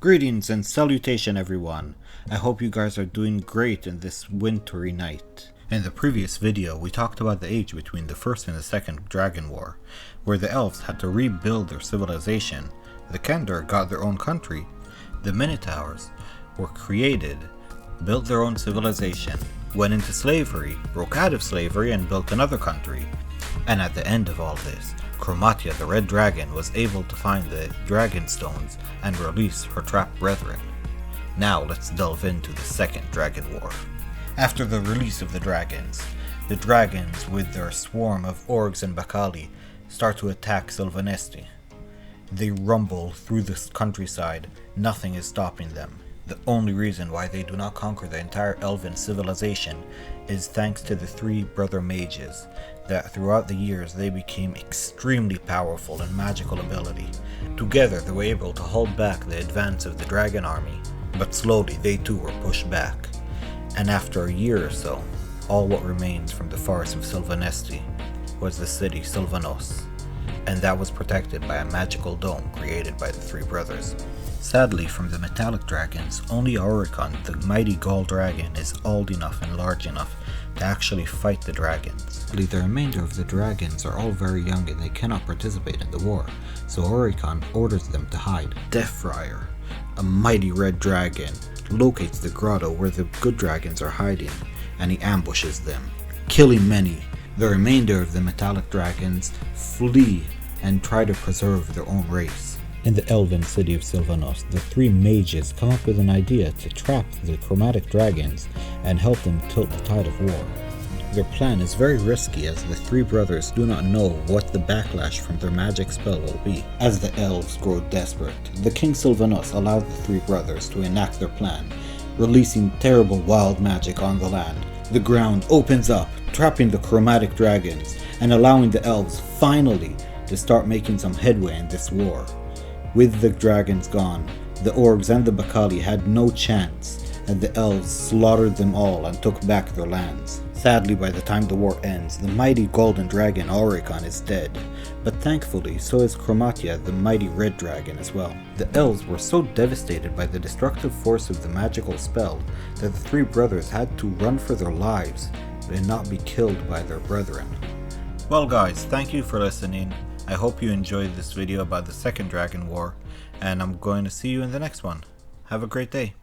Greetings and salutation everyone. I hope you guys are doing great in this wintry night. In the previous video we talked about the age between the first and the second Dragon War, where the elves had to rebuild their civilization, the Kender got their own country, the Minotaurs were created, built their own civilization, went into slavery, broke out of slavery and built another country, and at the end of all this, Chromatia the Red Dragon was able to find the Dragon Stones and release her trapped brethren. Now let's delve into the Second Dragon War. After the release of the dragons with their swarm of orgs and Bacali start to attack Sylvanesti. They rumble through the countryside, nothing is stopping them. The only reason why they do not conquer the entire elven civilization is thanks to the three brother mages, that throughout the years they became extremely powerful in magical ability. Together they were able to hold back the advance of the dragon army, but slowly they too were pushed back. And after a year or so, all what remains from the forest of Sylvanesti was the city Sylvanos, and that was protected by a magical dome created by the three brothers. Sadly, from the metallic dragons, only Auricon, the mighty Gaul dragon, is old enough and large enough to actually fight the dragons. The remainder of the dragons are all very young and they cannot participate in the war, so Auricon orders them to hide. Deathfriar, a mighty red dragon, locates the grotto where the good dragons are hiding, and he ambushes them, killing many. The remainder of the metallic dragons flee and try to preserve their own race. In the elven city of Sylvanos, the three mages come up with an idea to trap the chromatic dragons and help them tilt the tide of war. Their plan is very risky as the three brothers do not know what the backlash from their magic spell will be. As the elves grow desperate, the King Sylvanos allowed the three brothers to enact their plan, releasing terrible wild magic on the land. The ground opens up, trapping the chromatic dragons and allowing the elves finally to start making some headway in this war. With the dragons gone, the orgs and the Bacali had no chance, and the elves slaughtered them all and took back their lands. Sadly, by the time the war ends, the mighty golden dragon Auricon is dead, but thankfully so is Chromatia, the mighty red dragon, as well. The elves were so devastated by the destructive force of the magical spell that the three brothers had to run for their lives and not be killed by their brethren. Well guys, thank you for listening. I hope you enjoyed this video about the Second Dragon War, and I'm going to see you in the next one. Have a great day.